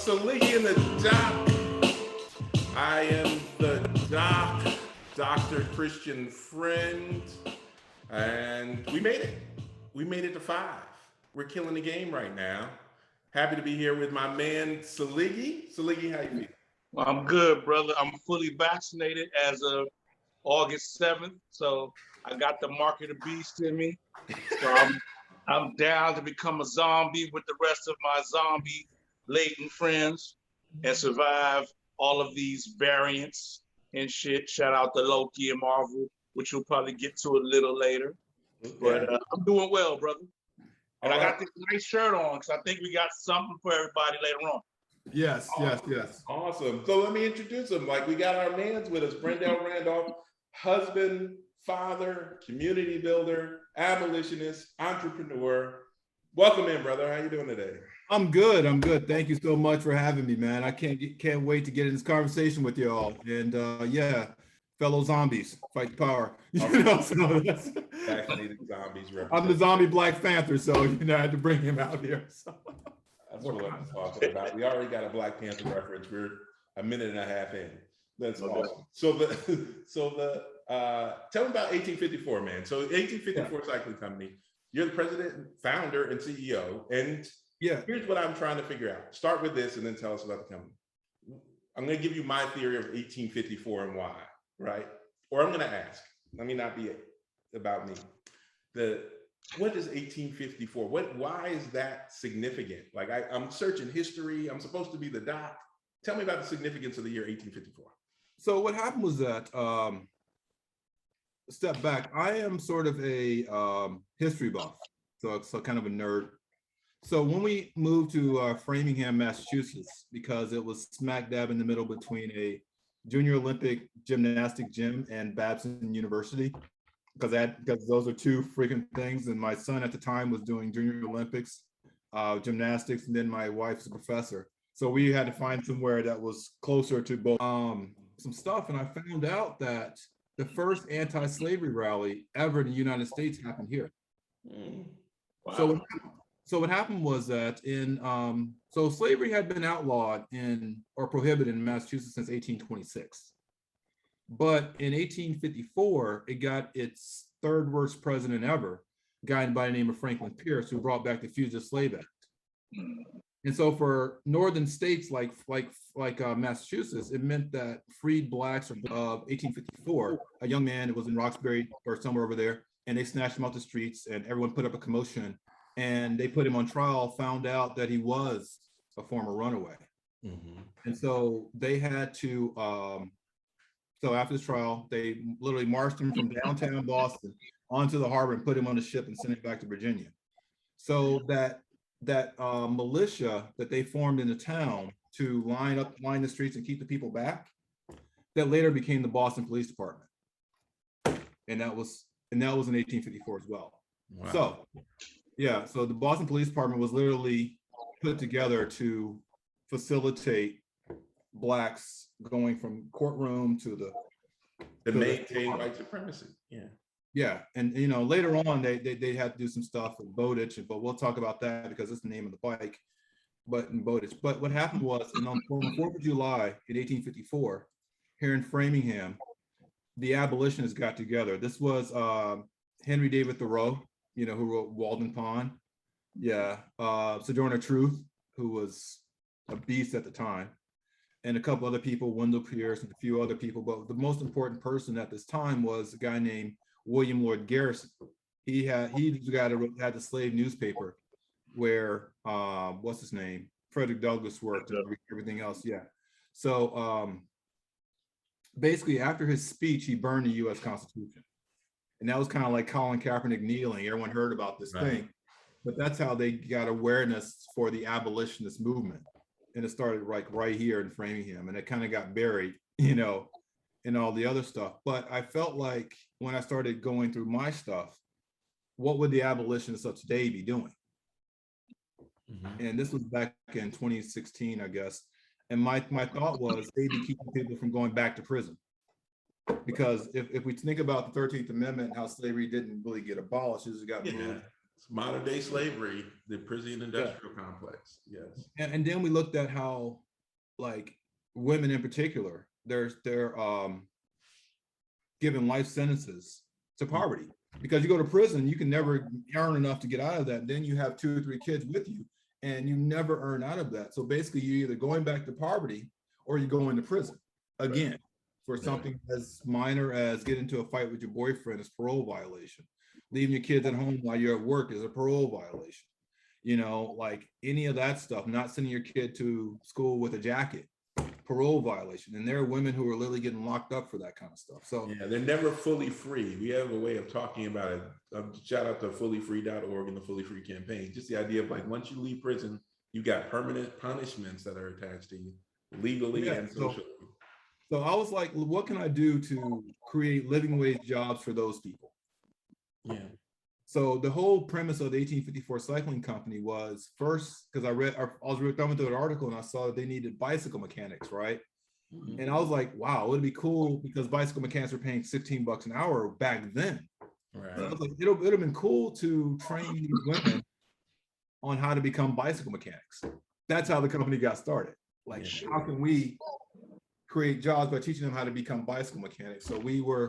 Saliggy in the doc. I am the doc, Dr. Christian Friend, and we made it. We made it to 5. We're killing the game right now. Happy to be here with my man Saliggy. Saliggy, how you feeling? I'm good, brother. I'm fully vaccinated as of August 7th, so I got the mark of the beast in me. So I'm down to become a zombie with the rest of my zombie latent friends and survive all of these variants and shit. Shout out to Loki and Marvel, which we'll probably get to a little later. Okay. But I'm doing well, brother. And I got this nice shirt on because I think we got something for everybody later on. Yes, yes. Awesome. So let me introduce them. Like, we got our mans with us, Brandale Randolph, husband, father, community builder, abolitionist, entrepreneur. Welcome in, brother. How you doing today? I'm good. Thank you so much for having me, man. I can't wait to get in this conversation with you all. And yeah, fellow zombies, fight the power. You know, so that's Vaccinated zombies. I'm the zombie Black Panther, so I had to bring him out here. So. That's what I'm talking about. We already got a Black Panther reference. We're a minute and a half in. That's awesome. So tell me about 1854, man. So 1854 Cycling Company. You're the president, founder, and CEO. And here's what I'm trying to figure out. Start with this, and then tell us about the company. I'm going to give you my theory of 1854 and why, right? Or I'm going to ask. Let me not be about me. What is 1854? Why is that significant? Like, I'm searching history. I'm supposed to be the doc. Tell me about the significance of the year 1854. So what happened was that, step back, I am sort of a history buff, so kind of a nerd. So when we moved to Framingham, Massachusetts, because it was smack dab in the middle between a junior Olympic gymnastic gym and Babson University, because those are two freaking things. And my son at the time was doing junior Olympics, gymnastics, and then my wife's a professor. So we had to find somewhere that was closer to both some stuff. And I found out that the first anti-slavery rally ever in the United States happened here. Wow. So what happened was that so slavery had been outlawed or prohibited in Massachusetts since 1826. But in 1854, it got its third worst president ever, a guy by the name of Franklin Pierce, who brought back the Fugitive Slave Act. And so for northern states like Massachusetts, it meant that freed Blacks of 1854, a young man that was in Roxbury or somewhere over there, and they snatched him off the streets, and everyone put up a commotion, and they put him on trial, found out that he was a former runaway. Mm-hmm. And so they had to, so after this trial, they literally marched him from downtown Boston onto the harbor and put him on a ship and sent him back to Virginia. So that militia that they formed in the town to line the streets and keep the people back, that later became the Boston Police Department. And that was in 1854 as well. Wow. So the Boston Police Department was literally put together to facilitate Blacks going from courtroom to maintain white supremacy. Yeah, and later on they had to do some stuff with Bowditch, but we'll talk about that because it's the name of the bike. But in Bowditch. But what happened was, on the 4th of July in 1854, here in Framingham, the abolitionists got together. This was Henry David Thoreau, who wrote Walden Pond. Sojourner Truth, who was a beast at the time, and a couple other people, Wendell Pierce and a few other people. But the most important person at this time was a guy named William Lloyd Garrison. He's the guy that had the slave newspaper where what's his name? Frederick Douglass worked and everything else. Yeah. So basically after his speech, he burned the US Constitution. And that was kind of like Colin Kaepernick kneeling. Everyone heard about this thing. But that's how they got awareness for the abolitionist movement. And it started right here in Framingham, and it kind of got buried, and all the other stuff. But I felt like when I started going through my stuff, what would the abolitionists of today be doing? Mm-hmm. And this was back in 2016, I guess. And my thought was they'd be keeping people from going back to prison. Because if we think about the 13th Amendment, how slavery didn't really get abolished, it got moved It's modern day slavery, the prison industrial complex. Yes. And then we looked at how, like, women in particular, they're given life sentences to poverty, because you go to prison, you can never earn enough to get out of that. And then you have 2 or 3 kids with you, and you never earn out of that. So basically, you're either going back to poverty or you go into prison again for something as minor as get into a fight with your boyfriend is parole violation. Leaving your kids at home while you're at work is a parole violation. You know, like any of that stuff, not sending your kid to school with a jacket, parole violation. And there are women who are literally getting locked up for that kind of stuff. So yeah, they're never fully free. We have a way of talking about it. Shout out to fullyfree.org and the Fully Free campaign. Just the idea of like, once you leave prison, you got permanent punishments that are attached to you legally and socially. So I was like, what can I do to create living wage jobs for those people? Yeah. So the whole premise of the 1854 Cycling Company was, first, because I was thumbing through an article and I saw that they needed bicycle mechanics, right? Mm-hmm. And I was like, wow, it'd be cool, because bicycle mechanics were paying $16 an hour back then. Right. So I was like, it'd have been cool to train these women on how to become bicycle mechanics. That's how the company got started. Like, how can we create jobs by teaching them how to become bicycle mechanics? So we were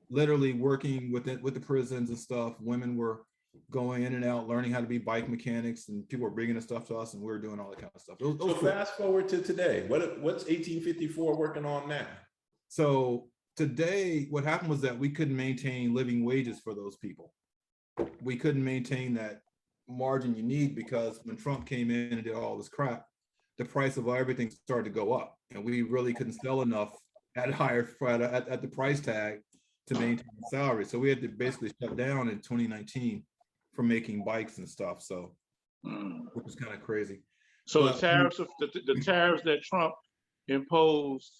literally working with the prisons and stuff. Women were going in and out, learning how to be bike mechanics, and people were bringing the stuff to us, and we were doing all that kind of stuff. So cool. Fast forward to today. What's 1854 working on now? So today, what happened was that we couldn't maintain living wages for those people. We couldn't maintain that margin you need, because when Trump came in and did all this crap, the price of everything started to go up, and we really couldn't sell enough at the price tag to maintain salary. So we had to basically shut down in 2019 from making bikes and stuff. So which was kind of crazy. So the tariffs that Trump imposed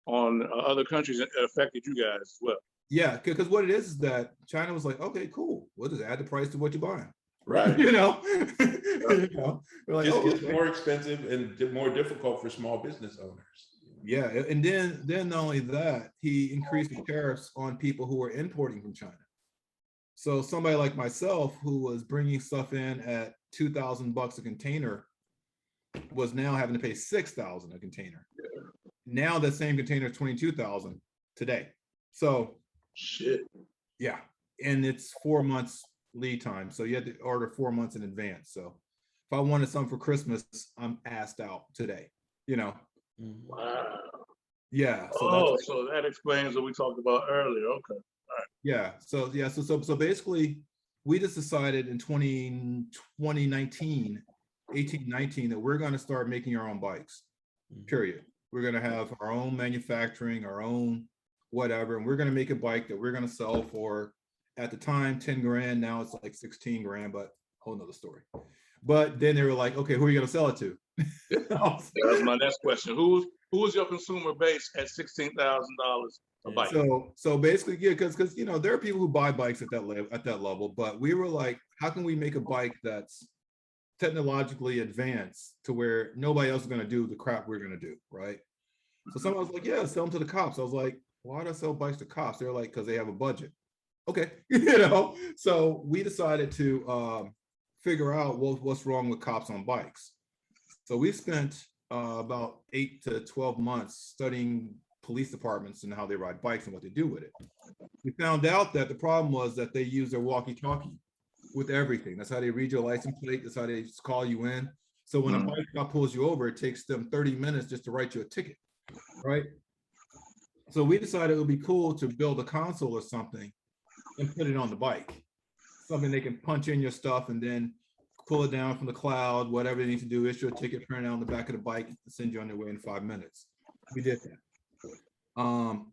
on other countries affected you guys as well. Yeah, because what it is that China was like, okay, cool, we'll just add the price to what you're buying. Right. You know, we're like, just gets more expensive and more difficult for small business owners. Yeah, and then not only that, he increased the tariffs on people who were importing from China. So somebody like myself, who was bringing stuff in at $2,000 a container, was now having to pay $6,000 a container. Now that same container is $22,000 today. So shit. Yeah, and it's 4 months lead time, so you had to order 4 months in advance. So if I wanted something for Christmas, I'm asked out today. You know. Wow. Yeah. So that explains what we talked about earlier. Okay. All right. Yeah. So basically, we just decided in 2019 that we're going to start making our own bikes. Period. We're going to have our own manufacturing, our own whatever, and we're going to make a bike that we're going to sell for, at the time, 10 grand. Now it's like 16 grand, but whole nother story. But then they were like, okay, who are you going to sell it to? That's my next question. Who is your consumer base at $16,000 a bike? So basically, yeah, because there are people who buy bikes at that level, but we were like, how can we make a bike that's technologically advanced to where nobody else is going to do the crap we're going to do, right? So someone was like, yeah, sell them to the cops. I was like, why do I sell bikes to cops? They're like, because they have a budget. Okay, So we decided to figure out what's wrong with cops on bikes. So we spent about 8 to 12 months studying police departments and how they ride bikes and what they do with it. We found out that the problem was that they use their walkie-talkie with everything. That's how they read your license plate. That's how they call you in. So when a bike cop pulls you over, it takes them 30 minutes just to write you a ticket, right? So we decided it would be cool to build a console or something and put it on the bike. Something they can punch in your stuff and then pull it down from the cloud, whatever they need to do, issue a ticket, print it out on the back of the bike, and send you on your way in 5 minutes. We did that.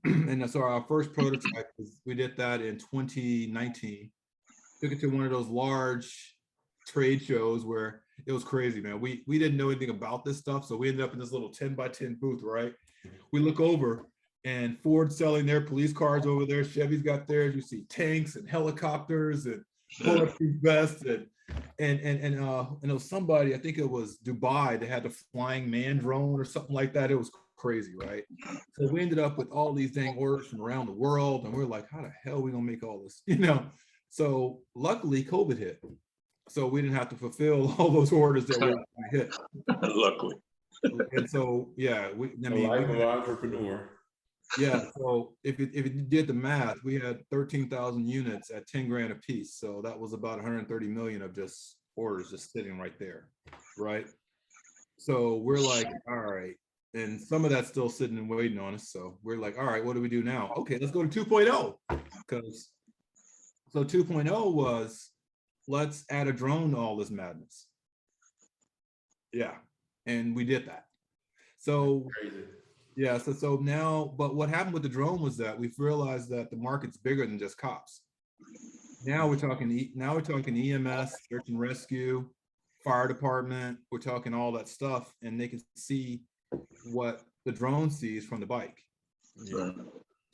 And so our first prototype, we did that in 2019. Took it to one of those large trade shows where it was crazy, man. We didn't know anything about this stuff, so we ended up in this little 10 by 10 booth, right? We look over, and Ford's selling their police cars over there. Chevy's got theirs. You see tanks and helicopters and bulletproof vests and it was somebody, I think it was Dubai, they had the flying man drone or something like that. It was crazy, right? So we ended up with all these dang orders from around the world, and we're like, how the hell are we gonna make all this? So luckily COVID hit, So we didn't have to fulfill all those orders that we hit. Luckily. And so, yeah, The life of an entrepreneur. Yeah, so if you did the math, we had 13,000 units at 10 grand a piece. So that was about 130 million of just orders just sitting right there, right? So we're like, all right. And some of that's still sitting and waiting on us. So we're like, all right, what do we do now? Okay, let's go to 2.0. Because so 2.0 was, let's add a drone to all this madness. Yeah, and we did that. So Crazy. yeah, so now, but what happened with the drone was that we've realized that the market's bigger than just cops. Now we're talking EMS, search and rescue, fire department. We're talking all that stuff, and they can see what the drone sees from the bike. Yeah.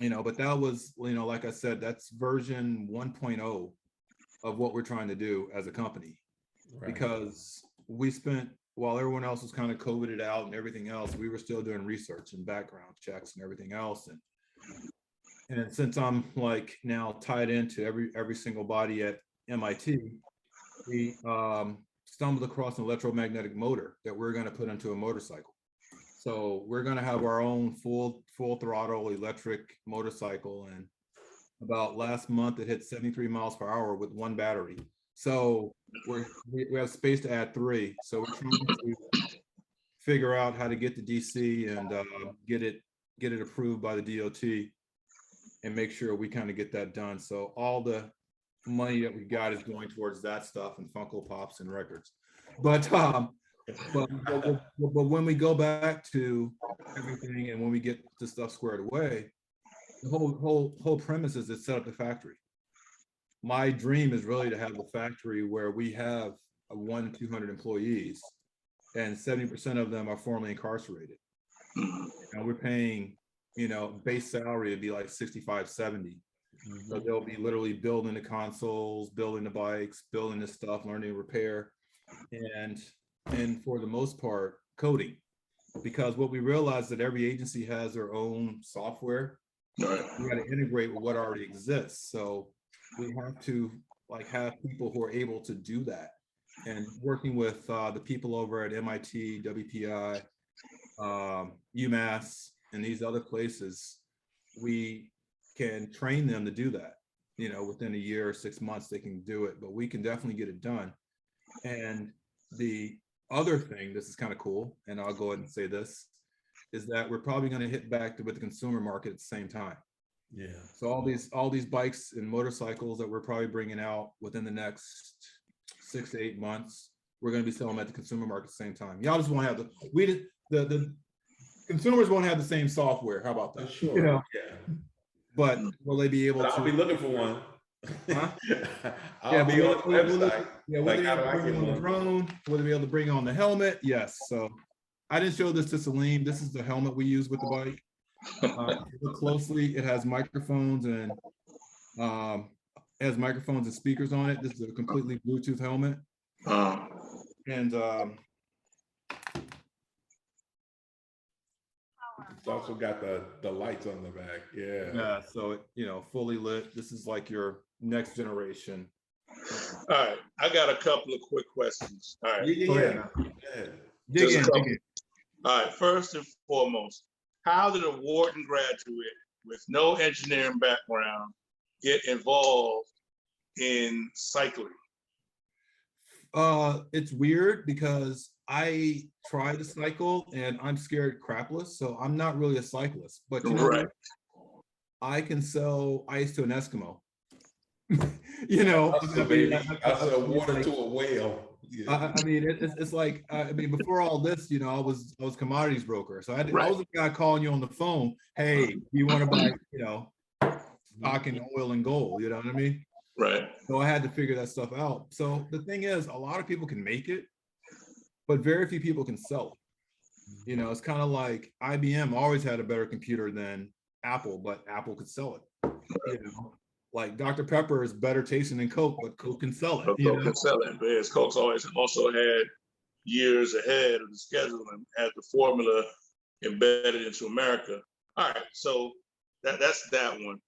You know, but that was, you know, like I said, that's version 1.0 of what we're trying to do as a company, right. Because we spent, while everyone else was kind of COVIDed out and everything else, we were still doing research and background checks and everything else. And since I'm like now tied into every single body at MIT, we stumbled across an electromagnetic motor that we're going to put into a motorcycle. So we're going to have our own full throttle electric motorcycle. And about last month, it hit 73 miles per hour with one battery. So we have space to add 3. So we're trying to figure out how to get to DC and get it approved by the DOT and make sure we kind of get that done. So all the money that we got is going towards that stuff and Funko Pops and records. But when we go back to everything and when we get the stuff squared away, the whole premise is to set up the factory. My dream is really to have the factory where we have 200 employees and 70% of them are formerly incarcerated. And we're paying, you know, base salary would be like 65, 70. So they'll be literally building the consoles, building the bikes, building this stuff, learning to repair, and for the most part, coding. Because what we realized that every agency has their own software. Right. We got to integrate with what already exists. So we have to like have people who are able to do that. And working with the people over at MIT, WPI, UMass, and these other places, we can train them to do that. You know, within a year or 6 months, they can do it, but we can definitely get it done. And the other thing, this is kind of cool, and I'll go ahead and say this, is that we're probably going to hit back with the consumer market at the same time. Yeah. So all these bikes and motorcycles that we're probably bringing out within the next 6 to 8 months, we're going to be selling them at the consumer market at the same time. Y'all just won't have the consumers won't have the same software. How about that? Sure. You know? Yeah. But will they be able to? I'll be looking for one. Huh? I'll be on the website. Yeah, will they be able to bring on the drone? Will they be able to bring on the helmet? Yes. So I didn't show this to Salim. This is the helmet we use with the bike. Look closely, it has microphones and speakers on it. This is a completely Bluetooth helmet. And it's also got the lights on the back. Yeah, so it, you know, fully lit. This is like your next generation. All right, I got a couple of quick questions. All right. Yeah. Dig in. All right, first and foremost, how did a Wharton graduate with no engineering background get involved in cycling? It's weird because I tried to cycle and I'm scared crapless, so I'm not really a cyclist. But you know, right. I can sell ice to an Eskimo. You know, I sell water to a whale. Yeah. I mean, it's like, I mean, before all this, you know, I was commodities broker. So I was the guy calling you on the phone. Hey, do you want to buy, you know, stock in oil and gold? You know what I mean? Right. So I had to figure that stuff out. So the thing is, a lot of people can make it, but very few people can sell it. You know, it's kind of like IBM always had a better computer than Apple, but Apple could sell it. You know? Like Dr. Pepper is better tasting than Coke, but Coke can sell it. Coke can sell it. But yes, Coke's always also had years ahead of the schedule and had the formula embedded into America. All right, so that's that one.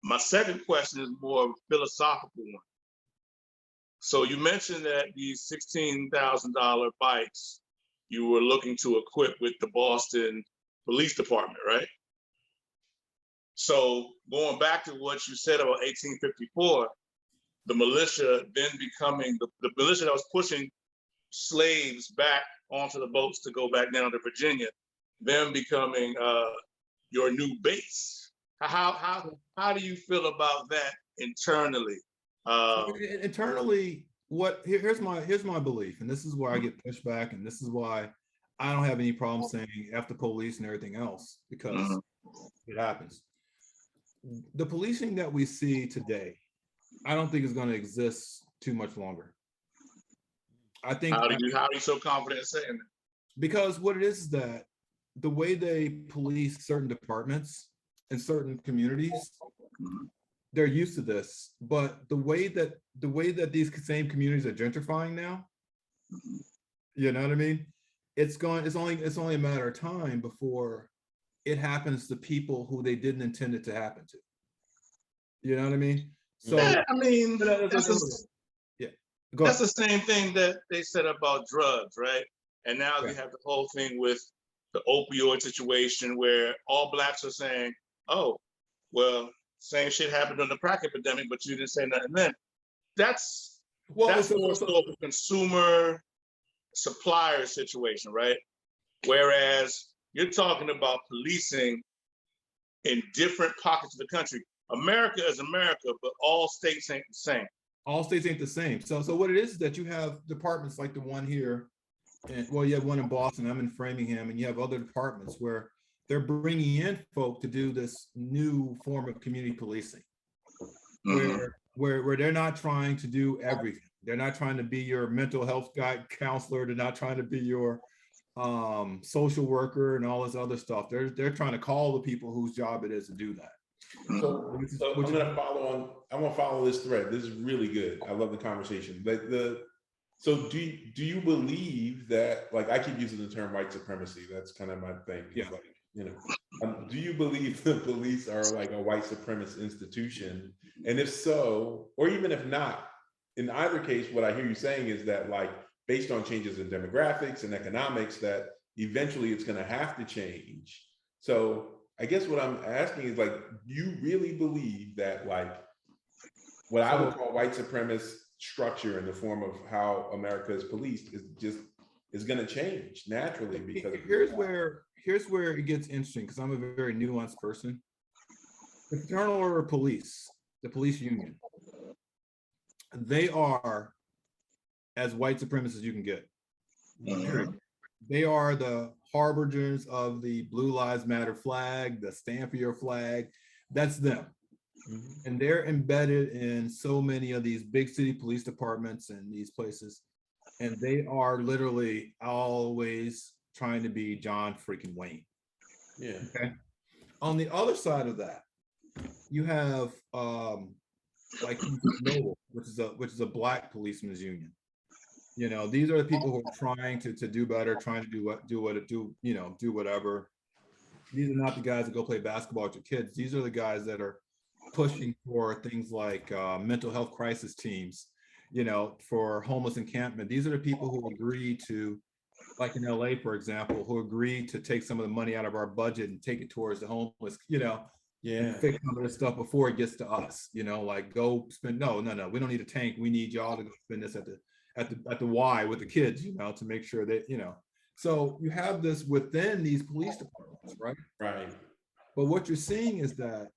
My second question is more of a philosophical one. So you mentioned that these $16,000 bikes you were looking to equip with the Boston Police Department, right? So going back to what you said about 1854, the militia then becoming the militia that was pushing slaves back onto the boats to go back down to Virginia, them becoming your new base. How do you feel about that internally? Internally, here's my belief, and this is where I get pushback, and this is why I don't have any problem saying F the police and everything else, because it happens. The policing that we see today, I don't think is going to exist too much longer. I think. How are you so confident in saying that? Because what it is that the way they police certain departments in certain communities, they're used to this. But the way that these same communities are gentrifying now, you know what I mean? It's only a matter of time before it happens to people who they didn't intend it to happen to. You know what I mean? So yeah, I mean, that's the same thing that they said about drugs, right? And now they have the whole thing with the opioid situation where all Blacks are saying, oh, well, same shit happened on the crack epidemic, but you didn't say nothing then. That's more so of a consumer supplier situation, right? Whereas you're talking about policing in different pockets of the country. America is America, but all states ain't the same. All states ain't the same. So what it is that you have departments like the one here, and well, you have one in Boston, I'm in Framingham, and you have other departments where they're bringing in folk to do this new form of community policing, where they're not trying to do everything. They're not trying to be your mental health guide counselor. They're not trying to be your social worker and all this other stuff. They're trying to call the people whose job it is to do that. So I'm going to follow this thread. This is really good. I love the conversation. So do you believe that, like, I keep using the term white supremacy. That's kind of my thing. Yeah. Like, you know, do you believe the police are like a white supremacist institution? And if so, or even if not, in either case, what I hear you saying is that, like, based on changes in demographics and economics, that eventually it's going to have to change. So I guess what I'm asking is, like, do you really believe that, like, what I would call white supremacist structure in the form of how America is policed is going to change naturally? Because here's where it gets interesting, because I'm a very nuanced person. The Fraternal Order of Police, the police union, they are as white supremacist as you can get. They are the harbingers of the Blue Lives Matter flag, the Stand for Your flag. That's them. And they're embedded in so many of these big city police departments and these places. And they are literally always trying to be John freaking Wayne. Yeah. Okay. On the other side of that, you have like Noble, which is a Black policemen's union. You know, these are the people who are trying to do better, trying to do whatever. These are not the guys that go play basketball with your kids. These are the guys that are pushing for things like mental health crisis teams, you know, for homeless encampment. These are the people who agree to, like in LA, for example, who agree to take some of the money out of our budget and take it towards the homeless, you know, and fix some of this stuff before it gets to us, you know, like go spend, no, we don't need a tank. We need y'all to go spend this at the Y with the kids, you know, to make sure that, you know, so you have this within these police departments, right? Right. But what you're seeing is that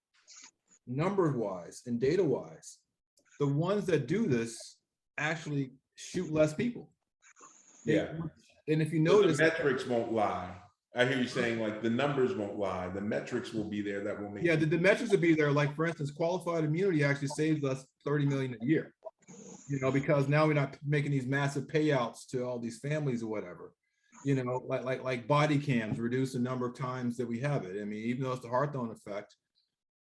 number wise and data wise, the ones that do this actually shoot less people. Yeah. And if you notice, the metrics won't lie. I hear you saying, like, the numbers won't lie. The metrics will be there that will make. Yeah, the metrics will be there. Like, for instance, qualified immunity actually saves us $30 million a year. You know, because now we're not making these massive payouts to all these families or whatever. You know, like body cams reduce the number of times that we have it. I mean, even though it's the Hawthorne effect.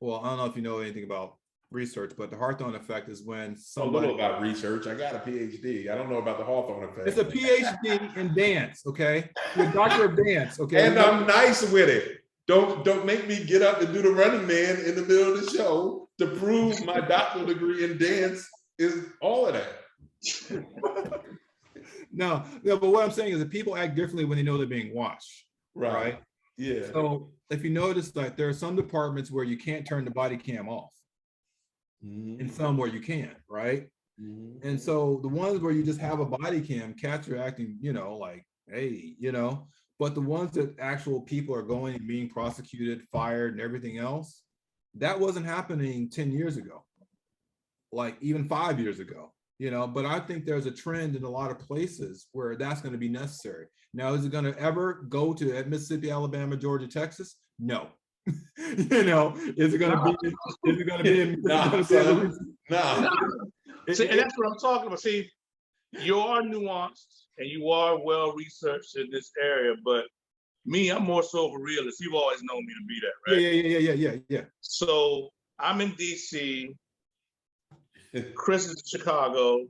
Well, I don't know if you know anything about research, but the Hawthorne effect is when somebody. A little about research. I got a PhD. I don't know about the Hawthorne effect. It's a PhD in dance, okay? You're a doctor of dance, okay? And I'm nice with it. Don't make me get up and do the Running Man in the middle of the show to prove my doctoral degree in dance is all of that. No, but what I'm saying is that people act differently when they know they're being watched. Right. Yeah. So if you notice, like, there are some departments where you can't turn the body cam off, and some where you can, right? And so the ones where you just have a body cam, cats are acting, like, hey, but the ones that actual people are going and being prosecuted, fired, and everything else, that wasn't happening 10 years ago, like even 5 years ago, but I think there's a trend in a lot of places where that's going to be necessary. Now, is it going to ever go to Mississippi, Alabama, Georgia, Texas? No. Is it going to be? Is it going to be? No. See, and that's what I'm talking about. See, you are nuanced and you are well researched in this area, but me, I'm more so of a realist. You've always known me to be that, right? Yeah. So I'm in DC. Chris is in Chicago.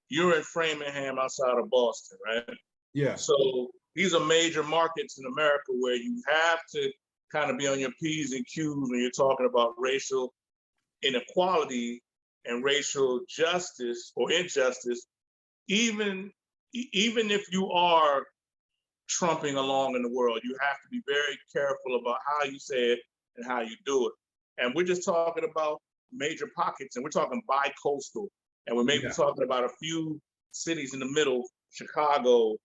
You're in Framingham outside of Boston, right? Yeah. So these are major markets in America where you have to kind of be on your P's and Q's when you're talking about racial inequality and racial justice or injustice, even if you are trumping along in the world, you have to be very careful about how you say it and how you do it. And we're just talking about major pockets, and we're talking bi-coastal, and we're maybe talking about a few cities in the middle, Chicago,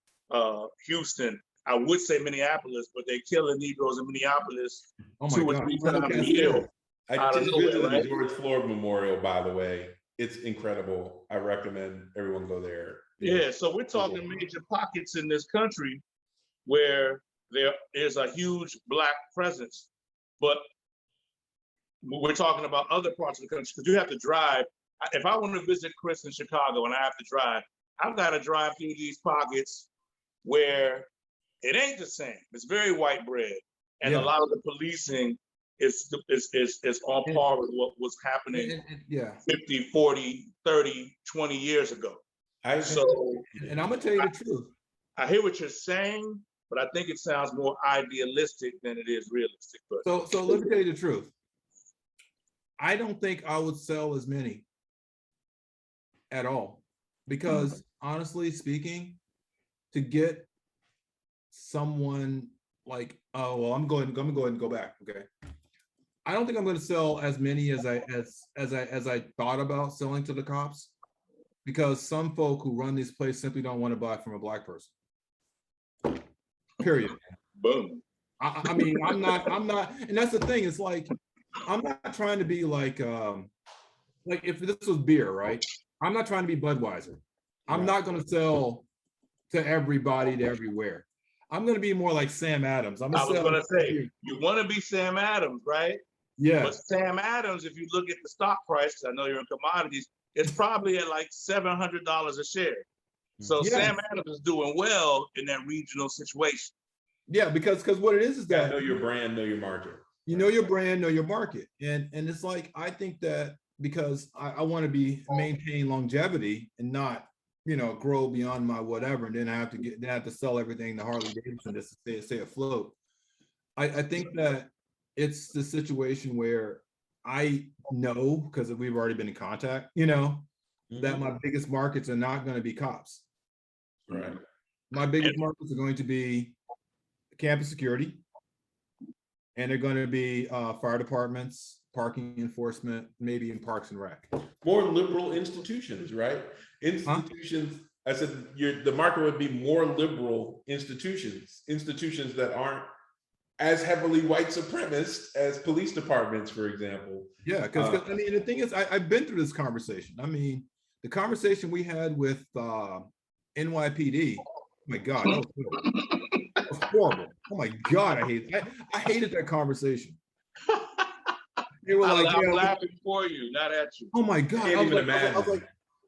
Houston. I would say Minneapolis, but they're killing Negroes in Minneapolis 2 or 3 times a year. I just visited the George Floyd Memorial, by the way. It's incredible. I recommend everyone go there. Yeah, so we're talking major pockets in this country where there is a huge Black presence, but we're talking about other parts of the country because you have to drive. If I want to visit Chris in Chicago and I have to drive, I've got to drive through these pockets where it ain't the same. It's very white bread, and a lot of the policing is on par with what was happening 50, 40, 30, 20 years ago. And I'm gonna tell you the truth. I hear what you're saying, but I think it sounds more idealistic than it is realistic. But so let me tell you the truth. I don't think I would sell as many at all, because honestly speaking, to get someone like, I'm going to go ahead and go back. Okay. I don't think I'm going to sell as many as I thought about selling to the cops, because some folk who run this place simply don't want to buy from a Black person. Period. Boom. I mean, I'm not, and that's the thing. It's like, I'm not trying to be like if this was beer, right? I'm not trying to be Budweiser. I'm not going to sell to everybody, to everywhere. I'm going to be more like Sam Adams. I was going to say, you want to be Sam Adams, right? Yeah. But Sam Adams, if you look at the stock price, I know you're in commodities, it's probably at like $700 a share. So Sam Adams is doing well in that regional situation. Yeah, because what it is that know your brand, know your market. You know your brand, know your market. And it's like, I think that because I want to maintain longevity and not, grow beyond my whatever, and then I have to sell everything to Harley Davidson just to stay afloat. I think that it's the situation where I know, because we've already been in contact, that my biggest markets are not going to be cops. Right. My biggest markets are going to be campus security, and they're going to be fire departments, parking enforcement, maybe in Parks and Rec. More liberal institutions, right? Institutions. I said the market would be more liberal institutions that aren't as heavily white supremacist as police departments, for example. Yeah, because I mean, the thing is, I've been through this conversation. I mean, the conversation we had with NYPD, oh my God, that was horrible. Oh my God, I hated that conversation. They were like, I'm laughing for you, not at you. Oh my God.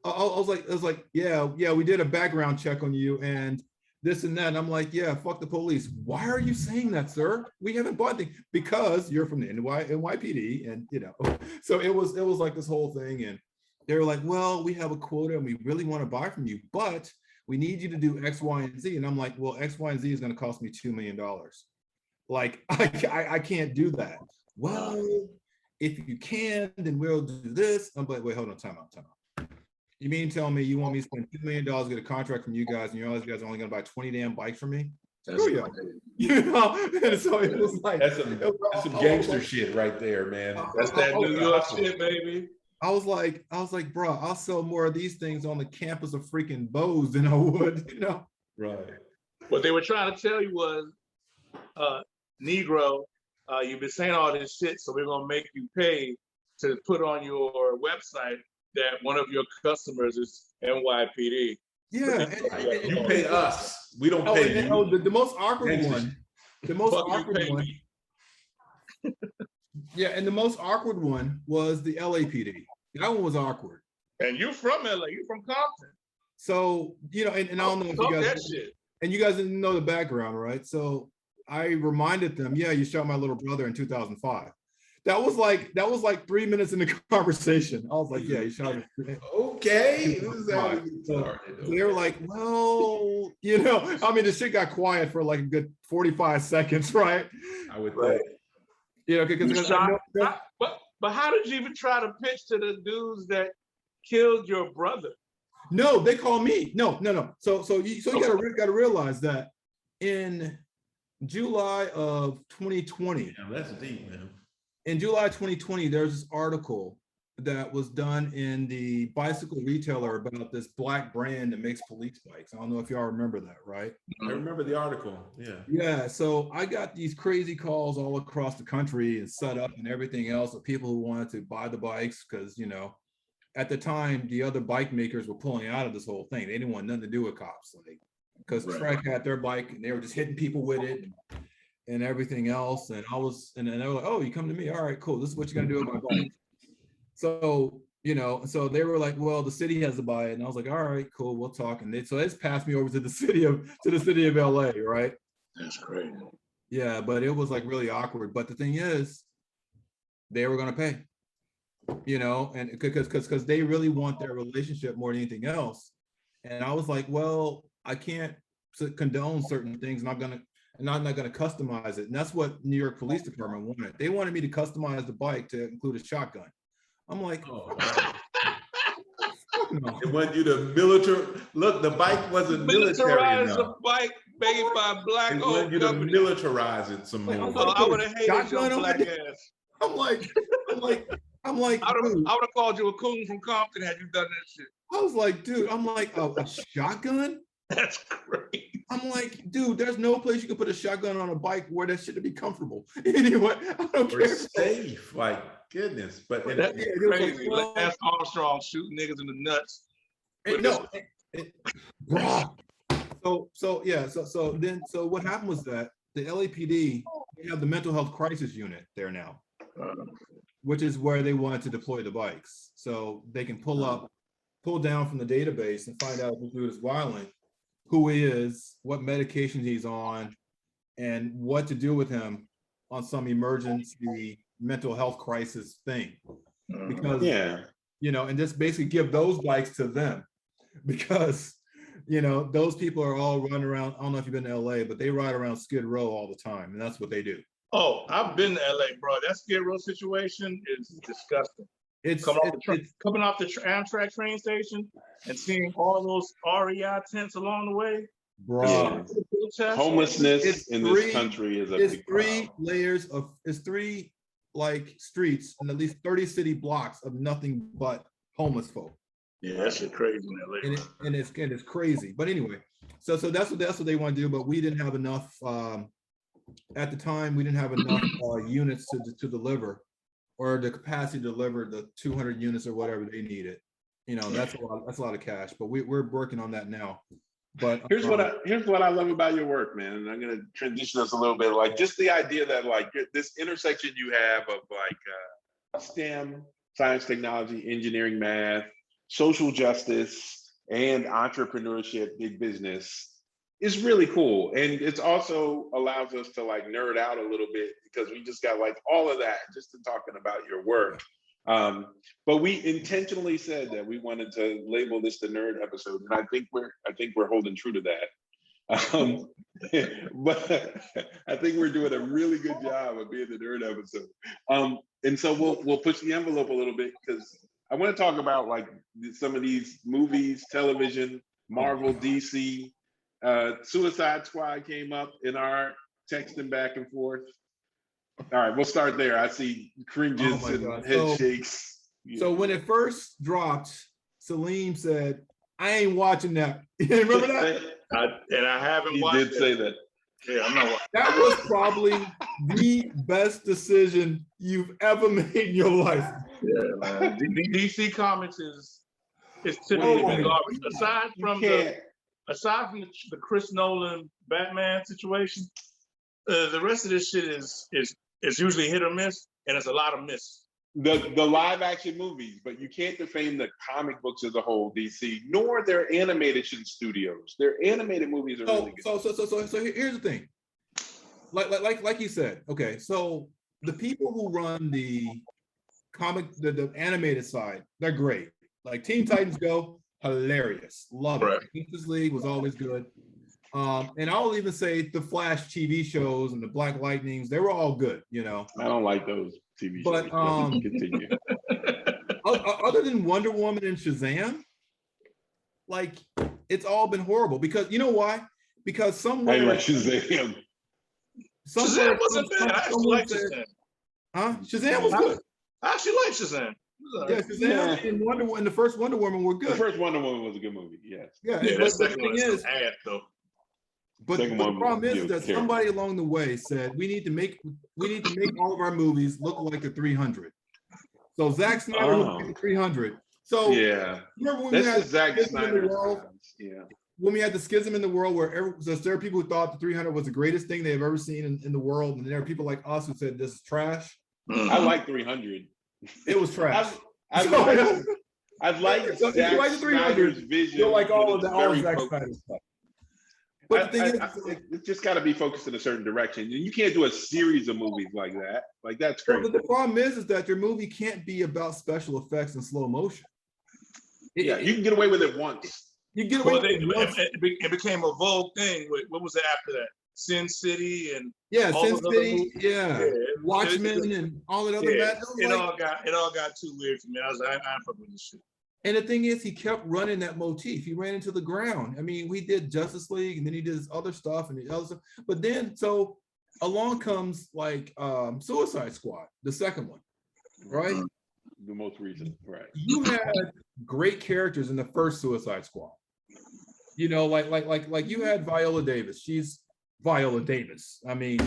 I was like, yeah, we did a background check on you and this and that. And I'm like, yeah, fuck the police. Why are you saying that, sir? We haven't bought anything. Because you're from the NYPD, and so it was like this whole thing. And they were like, well, we have a quota and we really want to buy from you, but we need you to do X, Y, and Z. And I'm like, well, X, Y, and Z is going to cost me $2 million. Like, I can't do that. Well, if you can, then we'll do this. I'm like, wait, hold on, time out. You mean tell me you want me to spend $2 million to get a contract from you guys, and you guys are only going to buy 20 damn bikes from me? Screw you. You know, and so it was like that's some gangster shit right there, man. That's that New York shit, baby. I was like, bro, I'll sell more of these things on the campus of freaking Bose than I would, you know. Right. What they were trying to tell you was, Negro, you've been saying all this shit, so we're gonna make you pay to put on your website that one of your customers is NYPD. Yeah, and you pay us. We don't pay you. The most awkward one. The most awkward one. Yeah, and the most awkward one was the LAPD. That one was awkward. And you from LA? You from Compton? So you know, and I don't know if you guys that shit. And you guys didn't know the background, right? So I reminded them, yeah, you shot my little brother in 2005. That was like 3 minutes in the conversation. I was like, yeah, you shot me. Okay. So they were like, well, you know, I mean, the shit got quiet for like a good 45 seconds, right? I would think. You know, because but how did you even try to pitch to the dudes that killed your brother? No, they call me. No. So you gotta realize that in July of 2020. Yeah, that's deep, man. In July 2020, there's this article that was done in the Bicycle Retailer about this black brand that makes police bikes. I don't know if y'all remember that, right? I remember the article. Yeah. Yeah. So I got these crazy calls all across the country and set up and everything else of people who wanted to buy the bikes because, you know, at the time, the other bike makers were pulling out of this whole thing. They didn't want nothing to do with cops, like because Trek had their bike and they were just hitting people with it and everything else. And they were like, "Oh, you come to me? All right, cool. This is what you're gonna do with my bike." So you know, so they were like, "Well, the city has to buy it," and I was like, "All right, cool, we'll talk." And so it's passed me over to the city of LA, right? That's crazy. Yeah, but it was like really awkward. But the thing is, they were gonna pay. You know, and because they really want their relationship more than anything else. And I was like, well, I can't condone certain things, and I'm not gonna customize it. And that's what New York Police Department wanted. They wanted me to customize the bike to include a shotgun. I'm like, oh, no. They want you to military. Look, the bike wasn't military enough. A bike made by black. They want you to militarize it some more. I would have hated your black ass. I'm like, I would have called you a coon from Compton had you done that shit. I was like, dude, a shotgun? That's great. I'm like, dude, there's no place you can put a shotgun on a bike where that shit to be comfortable. Anyway, I don't care. Safe, like goodness. But that's crazy. Like, Lance Armstrong shooting niggas in the nuts. So what happened was that the LAPD, they have the mental health crisis unit there now. Which is where they wanted to deploy the bikes. So they can pull down from the database and find out if the dude is violent, who he is, what medications he's on, and what to do with him on some emergency mental health crisis thing. Because, you know, and just basically give those bikes to them. Because, you know, those people are all running around. I don't know if you've been to LA, but they ride around Skid Row all the time. And that's what they do. Oh, I've been to LA, bro. That Skid Row situation is disgusting. It's coming off the Amtrak train station and seeing all those REI tents along the way. Bro, homelessness in this country is a big problem. It's three like streets and at least 30 city blocks of nothing but homeless folk. Yeah, that shit crazy in LA. And it's crazy. But anyway, so that's what they want to do. But we didn't have enough. At the time, we didn't have enough units to deliver, or the capacity to deliver the 200 units or whatever they needed. You know, that's a lot of cash. But we're working on that now. But here's what I love about your work, man. And I'm gonna transition us a little bit, like just the idea that like this intersection you have of like STEM, science, technology, engineering, math, social justice, and entrepreneurship, big business is really cool. And it's also allows us to like nerd out a little bit because we just got like all of that just in talking about your work. But we intentionally said that we wanted to label this the nerd episode, and I think we're holding true to that. But I think we're doing a really good job of being the nerd episode. And so we'll push the envelope a little bit because I want to talk about like some of these movies, television, Marvel, DC. Suicide Squad came up in our texting back and forth. All right, we'll start there. I see cringes and head shakes. So when it first dropped, Salim said, I ain't watching that. You remember that? I haven't watched it. He did say that. Yeah, I'm not watching. That was probably the best decision you've ever made in your life. Yeah, man. DC Comics is typically garbage. Aside from the Chris Nolan Batman situation, the rest of this shit is usually hit or miss, and it's a lot of miss. The live action movies, but you can't defame the comic books as a whole, DC, nor their animation studios. Their animated movies are really good. So here's the thing. Like you said, okay, so the people who run the the animated side, they're great. Like Teen Titans Go, hilarious. Love it. Justice League was always good. And I'll even say the Flash TV shows and the Black Lightnings, they were all good, you know. I don't like those TV shows. But continue. Other than Wonder Woman and Shazam, like it's all been horrible because you know why? Because somewhere I like Shazam. Shazam wasn't bad. I actually like Shazam. Huh? Shazam was good. I actually like Shazam. Yeah, Shazam and Wonder Woman, the first Wonder Woman were good. The first Wonder Woman was a good movie, yes. Yeah, but the thing is, but the problem is that somebody along the way said we need to make all of our movies look like the 300. So Zack Snyder looked like the 300. So yeah, remember when that's we had Zack Snyder when we had the schism in the world where there are people who thought the 300 was the greatest thing they've ever seen in the world, and there are people like us who said this is trash. I like 300. It was trash. I like Zack Snyder's vision. You like all of Zack Snyder stuff. But the thing is, it's just got to be focused in a certain direction. And you can't do a series of movies like that. Like, that's crazy. But the problem is that your movie can't be about special effects and slow motion. Yeah, you can get away with it once. You get away with it once. It became a vogue thing. What was it after that? Sin City and Sin City, Watchmen and all that other bad. It all got too weird for me. I was like, I ain't fucking with this shit. And the thing is, he kept running that motif. He ran into the ground. I mean, we did Justice League, and then he did his other stuff and the other stuff. But then, so along comes like Suicide Squad, the second one, right? The most recent, right? You had great characters in the first Suicide Squad. You know, like you had Viola Davis. She's Viola Davis. I mean,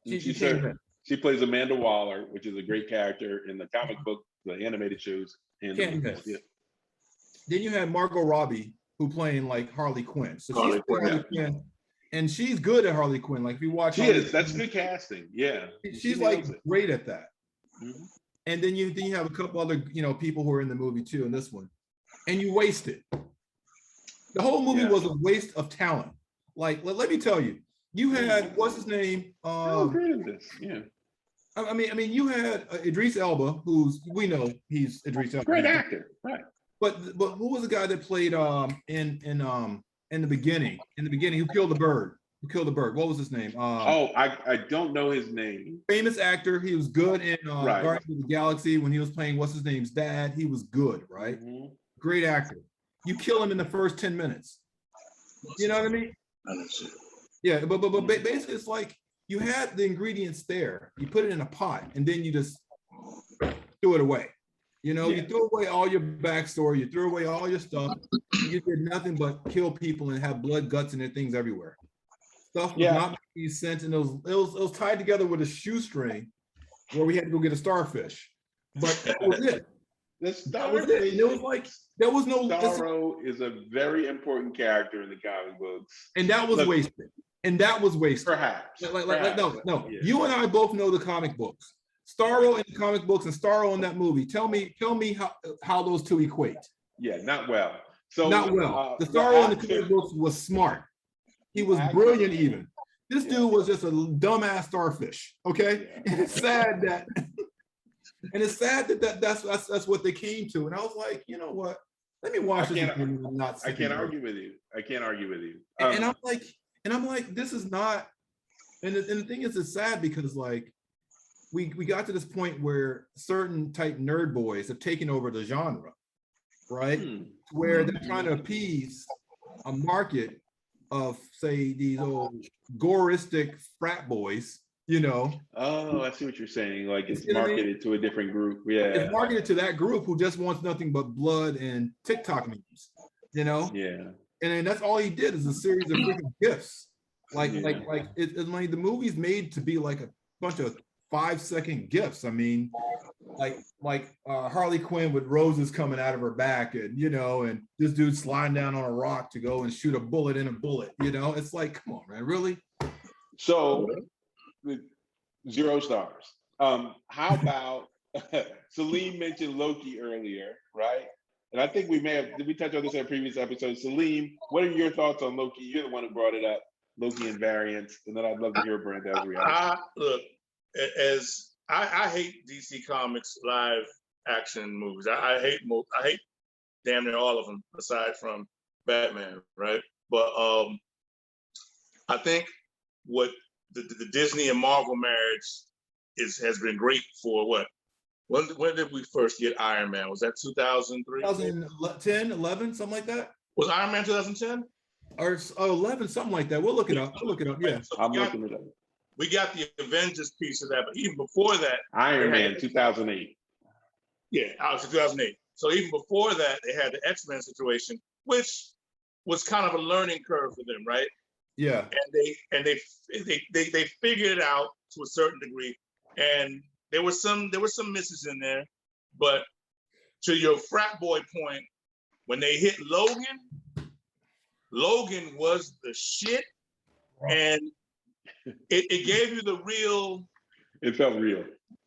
she plays Amanda Waller, which is a great character in the comic book, the animated shows. Then you had Margot Robbie, who playing like Harley Quinn. So she's Harley Quinn, and she's good at Harley Quinn. Like if you watch, that's good casting. Yeah, she's like great at that. Mm-hmm. And then you have a couple other people who are in the movie too in this one, and you waste it. The whole movie was a waste of talent. Like let me tell you, you had what's his name? Great at this. Yeah. I mean, you had Idris Elba, we know he's Idris Elba, great actor, right? But who was the guy that played in the beginning? In the beginning, who killed the bird? What was his name? I don't know his name. Famous actor. He was good in Guardians of the Galaxy when he was playing what's his name's dad. He was good, right? Mm-hmm. Great actor. You kill him in the first 10 minutes. You know what I mean? Yeah, but basically it's like, you had the ingredients there, you put it in a pot, and then you just threw it away. You threw away all your backstory, you threw away all your stuff, you did nothing but kill people and have blood, guts, and their things everywhere. Stuff was not making sense, and it was tied together with a shoestring where we had to go get a starfish. But that was it. That was it. It was like there was no. Starro is a very important character in the comic books, and that was wasted. And that was wasted. Perhaps. No. Yeah. You and I both know the comic books. Starro in the comic books and Starro in that movie. Tell me how those two equate. Yeah, not well. So not well. The Starro in the comic books was smart. He was brilliant even. This dude was just a dumbass starfish. Okay? Yeah. And it's sad that that's what they came to. And I was like, you know what? Let me watch this. I can't argue with you. And I'm like, this is not, and the thing is, it's sad because like, we got to this point where certain type nerd boys have taken over the genre, right? Where they're trying to appease a market of, say, these old goristic frat boys, you know. Oh, I see what you're saying. Like it's marketed to a different group. Yeah. It's marketed to that group who just wants nothing but blood and TikTok memes, you know? Yeah. And then that's all he did is a series of freaking GIFs. Like the movie's made to be like a bunch of 5-second GIFs. I mean, like Harley Quinn with roses coming out of her back, and you know, and this dude sliding down on a rock to go and shoot a bullet in a bullet. You know, it's like, come on, man, really? So 0 stars. How about Salim mentioned Loki earlier, right? And I think did we touch on this in a previous episode? Salim, what are your thoughts on Loki? You're the one who brought it up, Loki and variants, and then I'd love to hear Brandale's reaction. Look, as I hate DC Comics live action movies. I hate damn near all of them, aside from Batman, right? But I think what the Disney and Marvel marriage has been great for what? When did we first get Iron Man? Was that 2003? 2010, 11, something like that? Was Iron Man 2010? Or 11, something like that. We'll look it up. Yeah. So I'm looking it up. We got the Avengers piece of that, but even before that, Iron Man 2008. Yeah, obviously 2008. So even before that, they had the X-Men situation, which was kind of a learning curve for them, right? Yeah. And they figured it out to a certain degree, and there were some misses in there, but to your frat boy point, when they hit Logan was the shit, and it gave you the real. It felt real.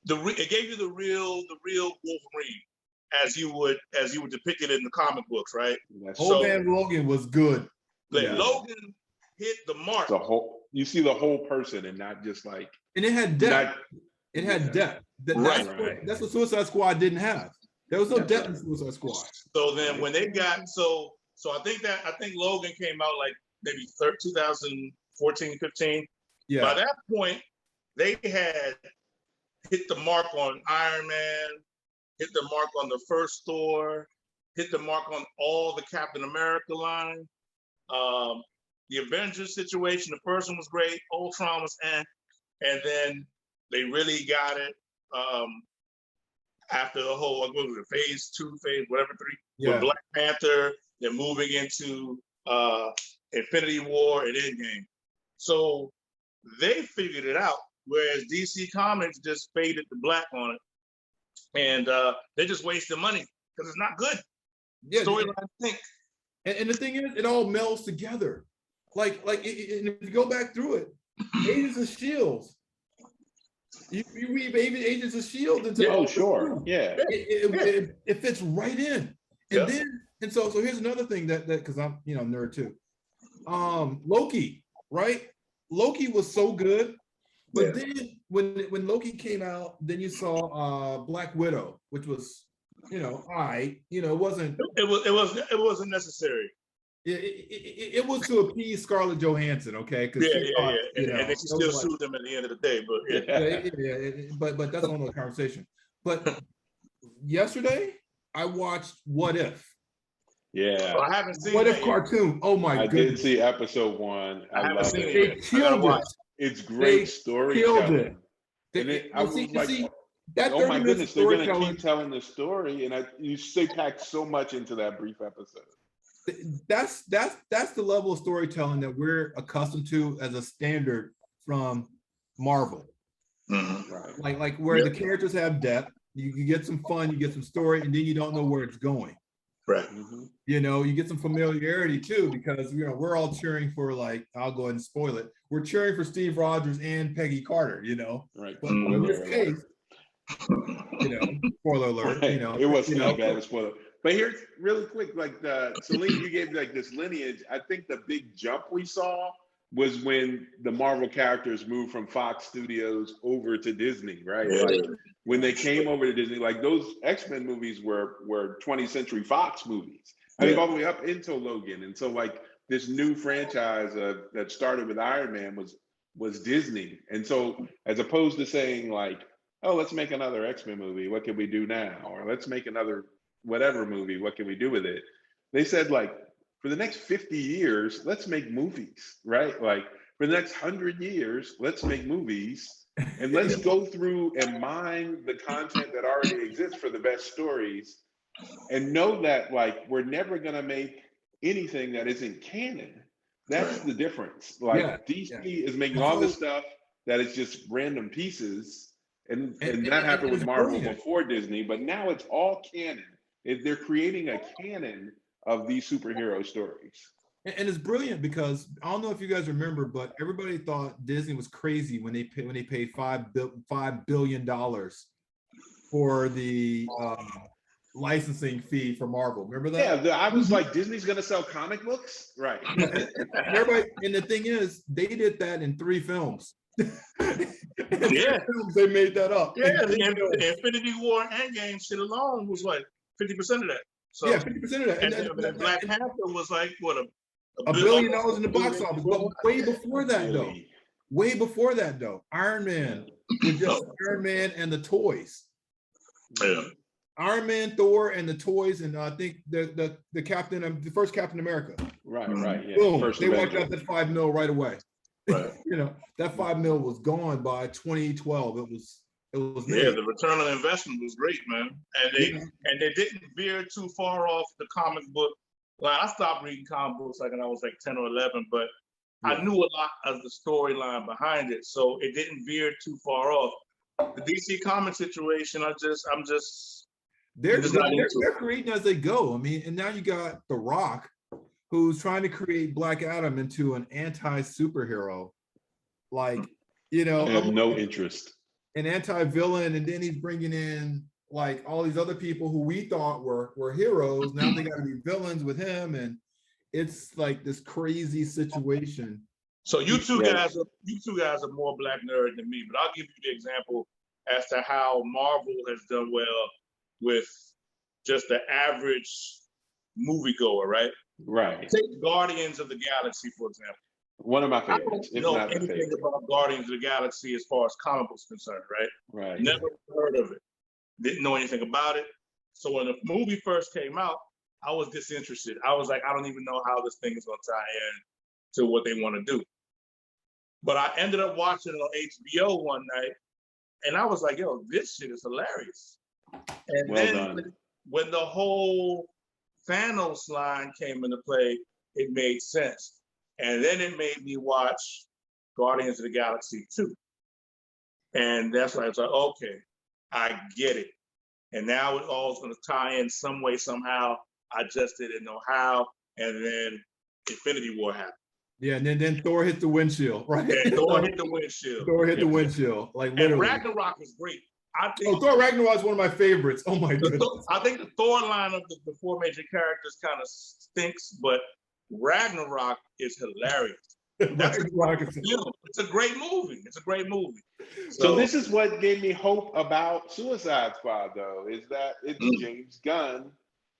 It gave you the real Wolverine, as you would depict it in the comic books, right? Old man Logan was good. Logan hit the mark. You see the whole person, and not just like. And it had depth. It had depth. That's what Suicide Squad didn't have. There was no depth in Suicide Squad. So then when they got so I think Logan came out like maybe 2014, 15. Yeah. By that point, they had hit the mark on Iron Man, hit the mark on the first Thor, hit the mark on all the Captain America line. The Avengers situation, the first one was great, Ultron was and then they really got it after the whole, what was it, phase 2, whatever, 3, with Black Panther, they're moving into Infinity War and Endgame. So they figured it out, whereas DC Comics just faded the black on it. And they just wasted money because it's not good. Yeah, storyline think. And the thing is, it all melds together. And if you go back through it, Agents of S.H.I.E.L.D. You weave Agents of S.H.I.E.L.D. into it fits right in. And so here's another thing that because I'm nerd too. Loki, right? Loki was so good, but then when Loki came out, then you saw Black Widow, which was all right. It wasn't. It wasn't necessary. It was to appease Scarlett Johansson, okay? And they still sued them at the end of the day, but but that's another conversation. But yesterday I watched What If. Yeah, I haven't seen What If cartoon. Oh my goodness! I did see episode 1. I love it. They killed it. It's great storytelling. That oh my goodness, they're going to keep telling the story, and you packed so much into that brief episode. That's the level of storytelling that we're accustomed to as a standard from Marvel. Mm-hmm. Right. Like where the characters have depth, you get some fun, you get some story, and then you don't know where it's going. Right. Mm-hmm. You get some familiarity too, because we're all cheering for, like, I'll go ahead and spoil it. We're cheering for Steve Rogers and Peggy Carter, Right. But in this case, spoiler alert, right. It wasn't that bad of a spoiler. But here's really quick, Saliggy, you gave this lineage. I think the big jump we saw was when the Marvel characters moved from Fox Studios over to Disney, right? Yeah. When they came over to Disney, those X-Men movies were 20th Century Fox movies. I think all the way up until Logan. And so this new franchise that started with Iron Man was Disney. And so as opposed to saying oh, let's make another X-Men movie. What can we do now? Or let's make another whatever movie. What can we do with it? They said, like, for the next 50 years, let's make movies, right? Like, for the next 100 years, let's make movies, and let's go through and mine the content that already exists for the best stories, and know that, like, we're never going to make anything that isn't canon. That's the difference. Like, DC is making all this stuff that is just random pieces, and that happened with Marvel before Disney, but now it's all canon. They're creating a canon of these superhero stories. And it's brilliant because I don't know if you guys remember, but everybody thought Disney was crazy when they paid $5 billion for the licensing fee for Marvel. Remember that? Yeah, I was like, Disney's going to sell comic books, right? Everybody, and the thing is, they did that in 3 films. Yeah, they made that up. Yeah, the Infinity War Endgame shit alone was like 50% of that. So yeah, 50% of that. And Black Panther was like what $1 billion in the box office. But way before that, though, Iron Man was just Iron Man and the toys. Yeah. Iron Man, Thor, and the toys, and I think the first Captain America. Right, yeah. Boom, First they wiped out that $5 million right away. Right. That $5 million was gone by 2012. It was yeah, the return on investment was great, man. And they didn't veer too far off the comic book. Like, I stopped reading comic books like when I was like 10 or 11, but I knew a lot of the storyline behind it, so it didn't veer too far off. The DC comic situation, they're creating as they go. I mean, and now you got The Rock, who's trying to create Black Adam into an anti-superhero, like, I have no interest. An anti-villain, and then he's bringing in like all these other people who we thought were heroes. Now they got to be villains with him, and it's like this crazy situation. So you two guys are more Black nerd than me, but I'll give you the example as to how Marvel has done well with just the average moviegoer, right? Right. Take Guardians of the Galaxy, for example. One of my favorites. I don't know anything about Guardians of the Galaxy as far as comic books concerned, right? Right. Never heard of it. Didn't know anything about it. So when the movie first came out, I was disinterested. I was like, I don't even know how this thing is going to tie in to what they want to do. But I ended up watching it on HBO one night, and I was like, yo, this shit is hilarious. And then when the whole Thanos line came into play, it made sense. And then it made me watch Guardians of the Galaxy 2. And that's when I was like, okay, I get it. And now it all is going to tie in some way, somehow. I just didn't know how. And then Infinity War happened. Yeah, and then Thor hit the windshield, right? And Thor hit the windshield. Thor hit the windshield, like literally. And Ragnarok was great. I think Thor Ragnarok is one of my favorites. Oh my goodness. I think the Thor line of the 4 major characters kind of stinks, but Ragnarok is hilarious. It's a great movie. It's a great movie. So this is what gave me hope about Suicide Squad, though, is that it's James Gunn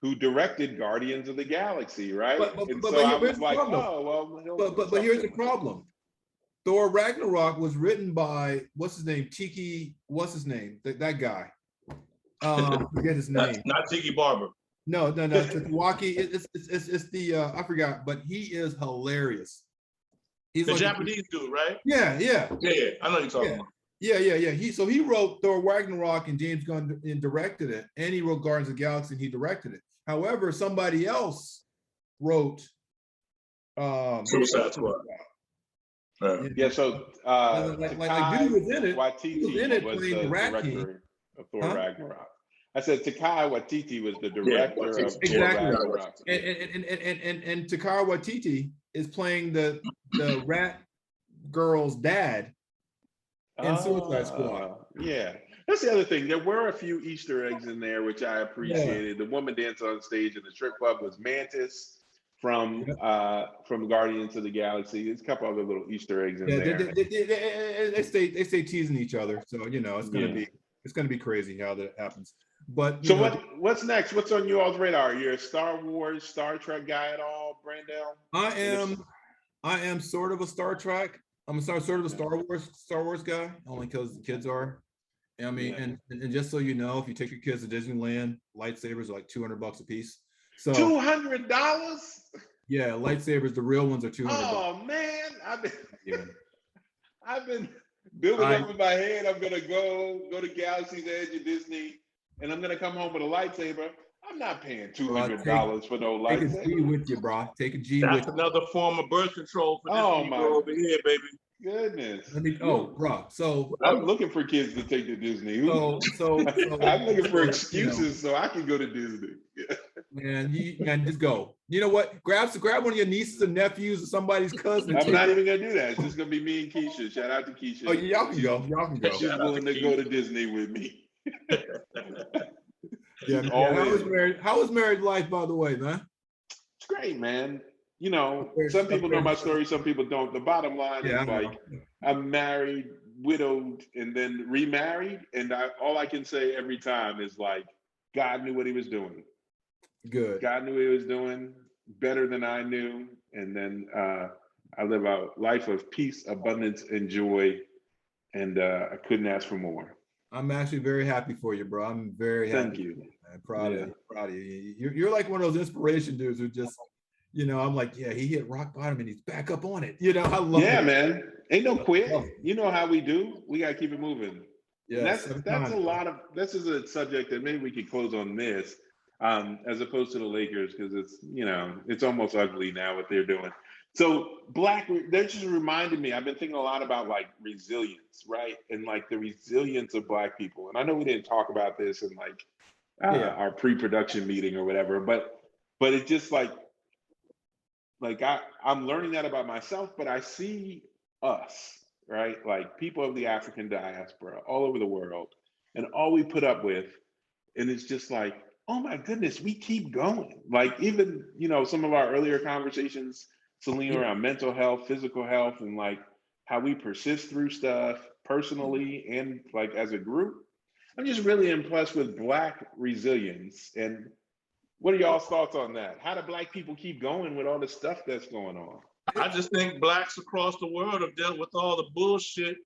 who directed Guardians of the Galaxy, right? But here's the problem. Thor Ragnarok was written by what's his name? That guy. Forget his name. Not Tiki Barber. No. It's Milwaukee. It's the I forgot, but he is hilarious. He's the like Japanese dude, right? Yeah. I know you're talking about. Yeah. He wrote Thor Ragnarok, and James Gunn directed it, and he wrote Guardians of the Galaxy, and he directed it. However, somebody else wrote Suicide Squad. Yeah, so dude was in it. Waititi was the director of Thor Ragnarok. I said Taika Waititi was the director of Thor Ragnarok. And Taika Waititi is playing the rat girl's dad in Suicide Squad. Yeah. That's the other thing. There were a few Easter eggs in there, which I appreciated. The woman dancing on stage in the strip club was Mantis from Guardians of the Galaxy. There's a couple other little Easter eggs in there. They stay teasing each other, so it's gonna be crazy how that happens. But so what's next? What's on you all's radar? You're a Star Wars, Star Trek guy at all, Brandale? I am sort of a Star Trek. I'm sort of a Star Wars guy, only because the kids are. I mean, and just so you know, if you take your kids to Disneyland, lightsabers are like $200 a piece. So $200? yeah, lightsabers, the real ones are $200. Oh man, I've been building up in my head. I'm gonna go to Galaxy's Edge at Disney, and I'm gonna come home with a lightsaber. I'm not paying $200 for no lightsaber. Take a G with you, bro. Take a G That's with another form of birth control for this Negro over here, baby. Goodness. Bro. So I'm looking for kids to take to Disney. I'm looking for excuses so I can go to Disney. Man, just go. You know what? Grab one of your nieces and nephews or somebody's cousin. I'm not even gonna do that. It's just gonna be me and Keisha. Shout out to Keisha. Oh, y'all can go. She's willing to go to Disney with me. How was married life, by the way, man? It's great, man. You know, some people know my story, some people don't. The bottom line is like, I'm married, widowed, and then remarried, and all I can say every time is like, God knew what He was doing. Good. God knew what He was doing better than I knew, and then I live a life of peace, abundance, and joy, and I couldn't ask for more. I'm actually very happy for you, bro. I'm very happy. Thank you. I'm proud of you. You're like one of those inspiration dudes who just, you know, I'm like, yeah, he hit rock bottom and he's back up on it. You know, I love it. Yeah, man. Ain't no quit. You know how we do. We got to keep it moving. Yeah, that's a lot of, this is a subject that maybe we could close on this, as opposed to the Lakers, because it's, you know, it's almost ugly now what they're doing. So that just reminded me, I've been thinking a lot about like resilience, right? And like the resilience of Black people. And I know we didn't talk about this in like our pre-production meeting or whatever, but it's just like I'm learning that about myself, but I see us, right? Like people of the African diaspora all over the world, and all we put up with, and it's just like, oh my goodness, we keep going. Like even, you know, some of our earlier conversations, Selena, around mental health, physical health, and like how we persist through stuff personally and like as a group. I'm just really impressed with Black resilience. And what are y'all's thoughts on that? How do Black people keep going with all the stuff that's going on? I just think Blacks across the world have dealt with all the bullshit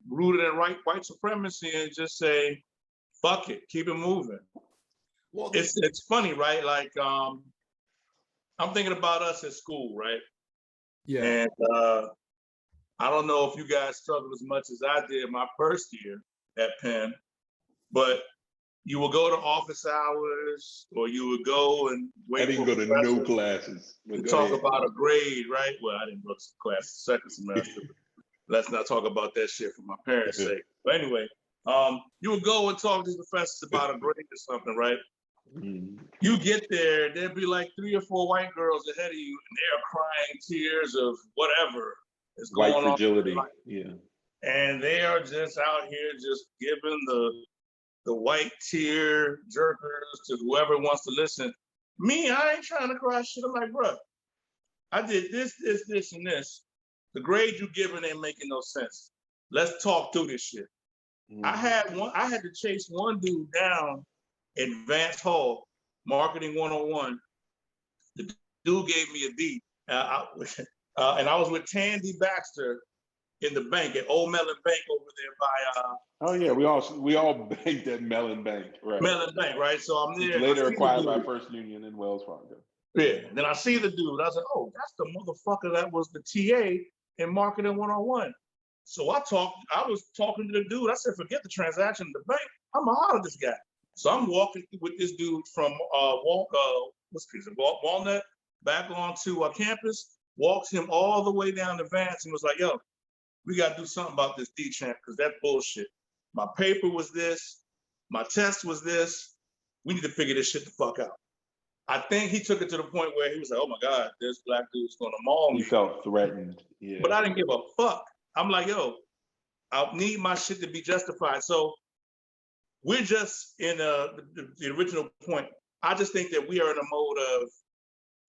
rooted in white supremacy and just say, fuck it, keep it moving. Well, it's funny, right? Like, I'm thinking about us at school, right? Yeah. And I don't know if you guys struggled as much as I did my first year at Penn, but you would go to office hours, or you would go and wait. I didn't go to no classes. To talk about a grade, right? Well, I didn't go to class the second semester. Let's not talk about that shit for my parents' sake. But anyway, you would go and talk to the professors about a grade or something, right? Mm-hmm. You get there, there'd be like 3 or 4 white girls ahead of you, and they're crying tears of whatever is going on. White fragility, yeah. And they are just out here just giving the white tear jerkers to whoever wants to listen. Me, I ain't trying to cry shit. I'm like, bro, I did this, and this. The grade you giving ain't making no sense. Let's talk through this shit. Mm-hmm. I had to chase one dude down in Vance Hall, Marketing 101. The dude gave me a D. And I was with Tandy Baxter in the bank at Old Mellon Bank over there by oh yeah, we all banked at Mellon Bank, right? Mellon Bank, right? So I'm there. Later acquired by First Union and Wells Fargo. Yeah. Then I see the dude. I was like, oh, that's the motherfucker that was the TA in Marketing 101. So I was talking to the dude. I said, forget the transaction at the bank. I'm gonna holler at this guy. So I'm walking with this dude from Walnut back onto campus, walks him all the way down to Vance and was like, yo, we got to do something about this D-Champ because that's bullshit. My paper was this, my test was this. We need to figure this shit the fuck out. I think he took it to the point where he was like, oh my God, this Black dude's going to maul me. He felt threatened. Yeah. But I didn't give a fuck. I'm like, yo, I need my shit to be justified. So we're just in the original point. I just think that we are in a mode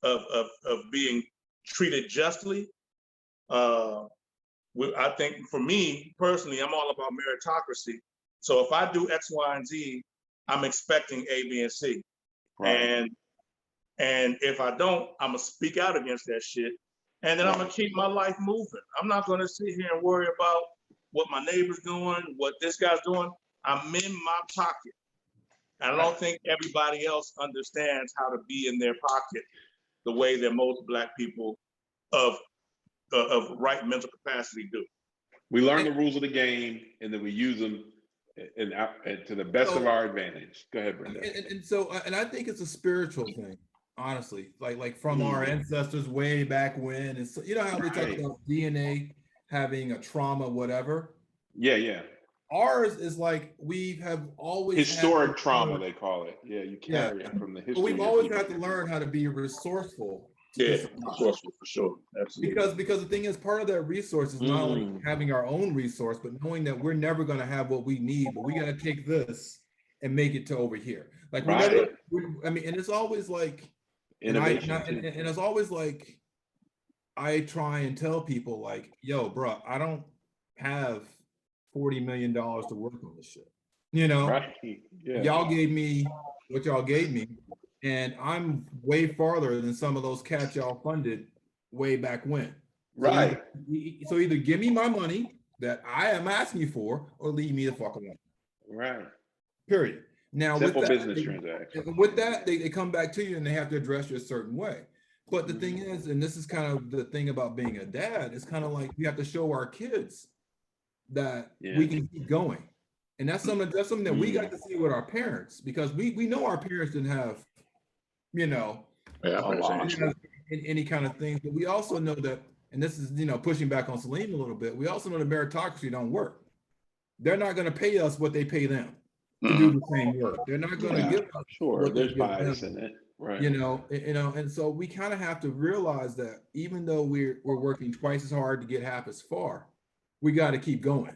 of being treated justly. I think for me personally, I'm all about meritocracy. So if I do X, Y, and Z, I'm expecting A, B, and C. Right. And if I don't, I'm gonna speak out against that shit. And then I'm gonna keep my life moving. I'm not gonna sit here and worry about what my neighbor's doing, what this guy's doing. I'm in my pocket. I don't think everybody else understands how to be in their pocket the way that most Black people of right mental capacity do. We learn the rules of the game, and then we use them and to the best of our advantage. Go ahead, Brenda. And I think it's a spiritual thing, honestly, like from our ancestors way back when. And so, you know how they talk about DNA having a trauma, whatever. Yeah. Ours is like we have always historic trauma, they call it. Yeah, you carry it from the history. But we've always had to learn how to be resourceful. Resourceful for sure. Absolutely. Because the thing is, part of that resource is not only having our own resource, but knowing that we're never going to have what we need, but we got to take this and make it to over here. Like and it's always like innovation. And it's always like I try and tell people like, yo, bro, I don't have $40 million to work on this shit. You know, y'all gave me what y'all gave me, and I'm way farther than some of those cats y'all funded way back when. So either give me my money that I am asking you for, or leave me the fuck alone. Right. Period. Now, simple with that, business transaction. With that, they come back to you and they have to address you a certain way. But the thing is, and this is kind of the thing about being a dad, it's kind of like we have to show our kids that we can keep going. And that's something that we got to see with our parents, because we know our parents didn't have, you know, any kind of things, but we also know that, and this is, you know, pushing back on Salim a little bit, we also know that meritocracy don't work. They're not going to pay us what they pay them to do the same work. They're not going to give us what there's bias in it. Right. You know, and so we kind of have to realize that even though we're working twice as hard to get half as far, we got to keep going,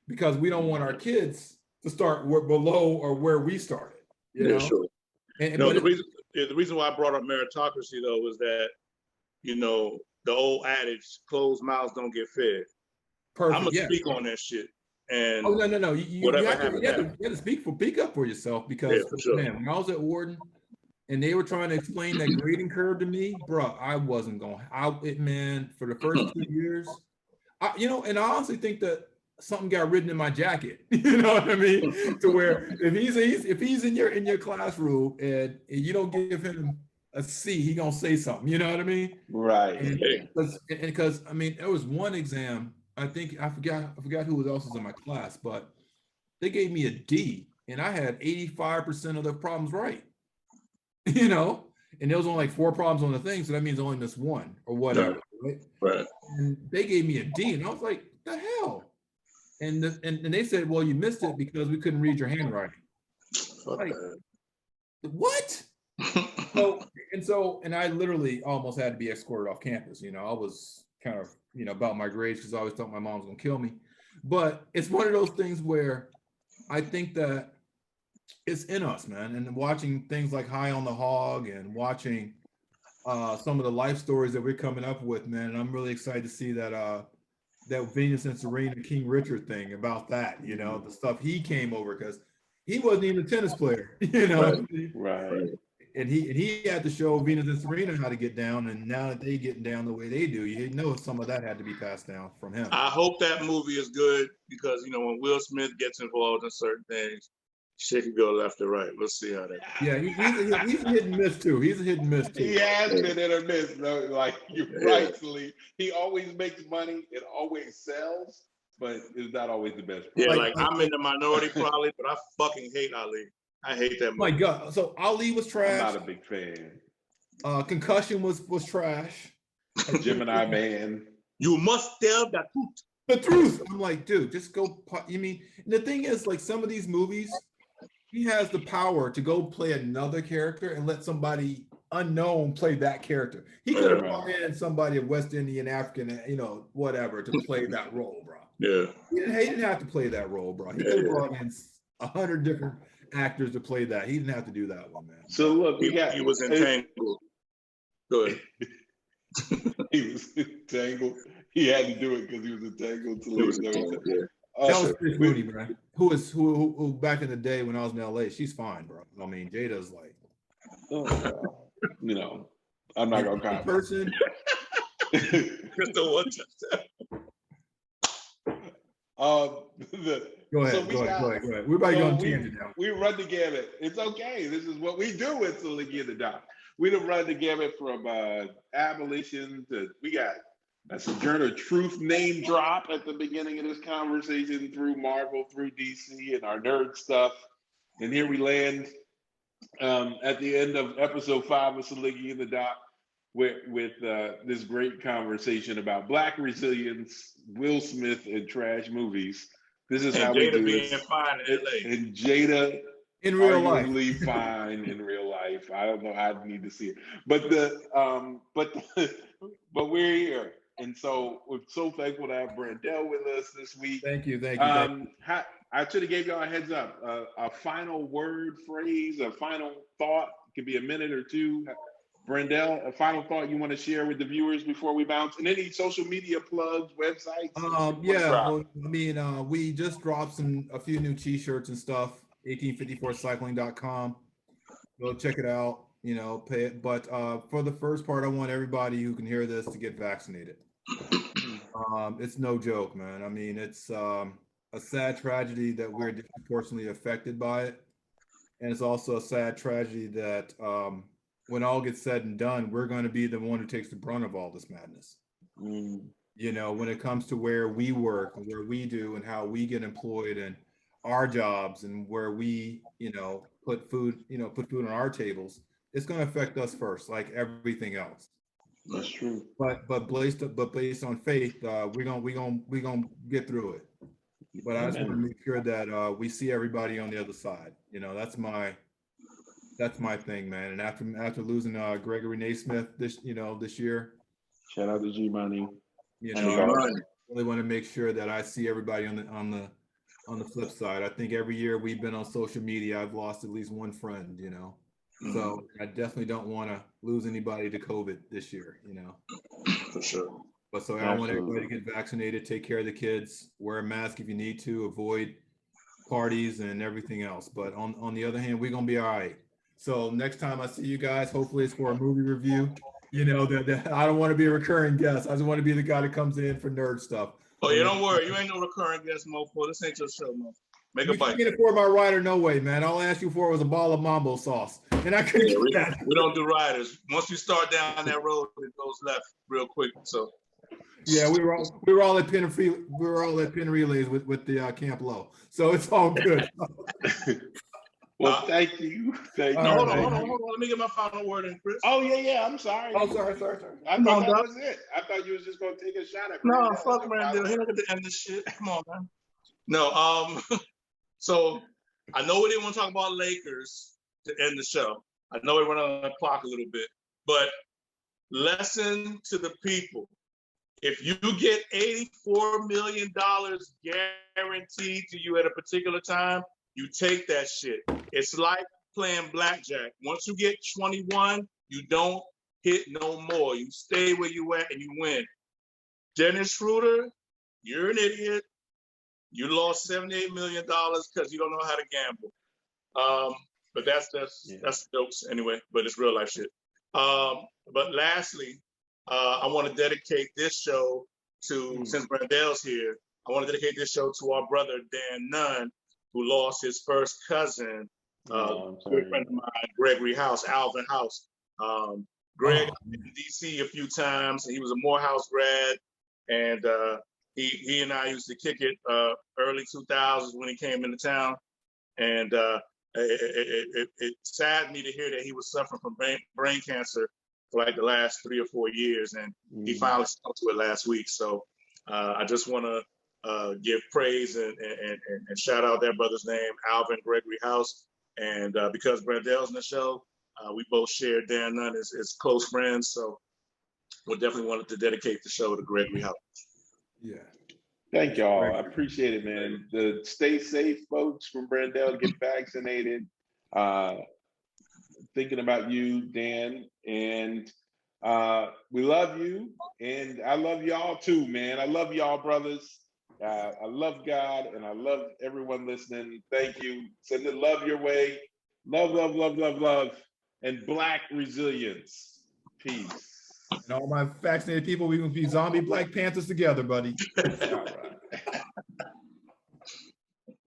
because we don't want our kids to start below or where we started. You know? Sure. The reason why I brought up meritocracy though was that, you know, the old adage, closed mouths don't get fed. Perfect. I'm gonna speak on that shit. And no. You have to speak up for yourself, because man, when I was at Wharton and they were trying to explain that grading curve to me, bro, I wasn't going. For the first 2 years, and I honestly think that something got written in my jacket. You know what I mean? To where if he's in your classroom and you don't give him a C, he gonna say something. You know what I mean? Right. Because I mean, there was one exam. I forgot who else was in my class, but they gave me a D, and I had 85% of the problems right. You know, and there was only like 4 problems on the thing, so that means I only missed 1 or whatever. Right. And they gave me a D, and I was like, the hell? And they said, well, you missed it because we couldn't read your handwriting. Like, what? And I literally almost had to be escorted off campus. You know, I was kind of, you know, about my grades, because I always thought my mom was gonna kill me. But it's one of those things where I think that it's in us, man. And watching things like High on the Hog and watching some of the life stories that we're coming up with, man. And I'm really excited to see that Venus and Serena King Richard thing about that, you know, the stuff he came over, because he wasn't even a tennis player, you know. Right. And he had to show Venus and Serena how to get down, and now that they getting down the way they do, you know, some of that had to be passed down from him. I hope that movie is good, because, you know, when Will Smith gets involved in certain things, shit can go left or right. Let's see how that. Yeah, he's a hit and miss too. He's a hit and miss too. He has been hit or miss, though. Like you rightfully, he always makes money. It always sells, but it's not always the best. Yeah, like I'm in the minority probably, but I fucking hate Ali. I hate that movie. My God. So Ali was trash. I'm not a big fan. Concussion was trash. Gemini Man. You must tell the truth. The truth. I'm like, dude, just go. You mean, the thing is, like, some of these movies, he has the power to go play another character and let somebody unknown play that character. He could have brought in somebody of West Indian, African, you know, whatever, to play that role, bro. Yeah. He didn't have to play that role, bro. He could have brought in 100 different actors to play that. He didn't have to do that one, man. So look, he was entangled. Go ahead. He was entangled. He had to do it because he was entangled. That was Chris Mooney, bro. Who back in the day when I was in LA, she's fine, bro. I mean, Jada's like, you know, I'm not gonna comment. Person. Go ahead. Go ahead. We're about to go on tangent now. We run the gamut. It's okay. This is what we do with Saliggy in the Doc. We done run the gamut from abolition to, we got a Sojourner Truth name drop at the beginning of this conversation, through Marvel, through DC, and our nerd stuff. And here we land at the end of episode 5 of Saliggy in the Doc with this great conversation about Black resilience, Will Smith, and trash movies. This is how Jada we do being it. fine in LA. And Jada in real life, fine in real life. I don't know. I need to see it, but but we're here, and so we're so thankful to have Brandale with us this week. Thank you. I should have gave y'all a heads up. A final word, phrase, a final thought. It could be a minute or two. Brandale, a final thought you want to share with the viewers before we bounce, and any social media plugs, websites? Well, I mean, we just dropped a few new T-shirts and stuff. 1854cycling.com. Go check it out. You know, pay it. But for the first part, I want everybody who can hear this to get vaccinated. It's no joke, man. I mean, it's a sad tragedy that we're disproportionately affected by it, and it's also a sad tragedy that when all gets said and done, we're going to be the one who takes the brunt of all this madness. You know, when it comes to where we work and where we do and how we get employed and our jobs and where we, you know, put food on our tables, it's going to affect us first, like everything else. That's true. But based on faith, we're gonna get through it. But I just want to make sure that we see everybody on the other side. You know, that's my thing, man. And after losing Gregory Naismith this year, shout out to G Money. You know, I really want to make sure that I see everybody on the flip side. I think every year we've been on social media, I've lost at least one friend, you know. So I definitely don't want to lose anybody to COVID this year, you know. For sure. But so I want everybody to get vaccinated, take care of the kids, wear a mask if you need to, avoid parties and everything else. But on the other hand, we're going to be all right. So next time I see you guys, hopefully it's for a movie review. You know, I don't want to be a recurring guest. I just want to be the guy that comes in for nerd stuff. Oh, yeah, don't worry. You ain't no recurring guest, mofo. This ain't your show, mofo. Make a bite. You can't afford my rider, no way, man. All I asked you for was a ball of mambo sauce, and I couldn't get that. We don't do riders. Once you start down that road, it goes left real quick. So. Yeah, we were all at pin relays with the Camp Low, so it's all good. Well, thank you. Hold on. Let me get my final word in, Chris. Oh yeah. I'm sorry. Oh, sorry. I thought that was it. I thought you was just gonna take a shot at. No, fuck Brandale. He don't get to end this shit. Come on, man. No, so I know we didn't want to talk about Lakers to end the show. I know we went on the clock a little bit, but lesson to the people. If you get $84 million guaranteed to you at a particular time, you take that shit. It's like playing blackjack. Once you get 21, you don't hit no more. You stay where you at and you win. Dennis Schroeder, you're an idiot. You lost $78 million because you don't know how to gamble. But that's jokes anyway, but it's real life shit. But lastly, I want to dedicate this show to, since Brandale's here, I want to dedicate this show to our brother, Dan Nunn, who lost his first cousin, a good friend of mine, Gregory House, Alvin House. Greg been in DC a few times. He was a Morehouse grad, and he and I used to kick it early 2000s when he came into town. And it saddened me to hear that he was suffering from brain cancer for like the last 3 or 4 years, and he finally stuck to it last week. So I just want to give praise and shout out that brother's name, Alvin Gregory House. And because Brandale's in the show, we both share Dan Nunn as close friends. So we definitely wanted to dedicate the show to Gregory House. Yeah. Thank y'all. I appreciate it, man. Stay safe, folks, from Brandale. Get vaccinated. Thinking about you, Dan. And we love you. And I love y'all too, man. I love y'all, brothers. I love God, and I love everyone listening. Thank you. Send the love your way. Love, love, love, love, love. And Black resilience. Peace. And all my vaccinated people, we can be zombie Black Panthers together, buddy. All right.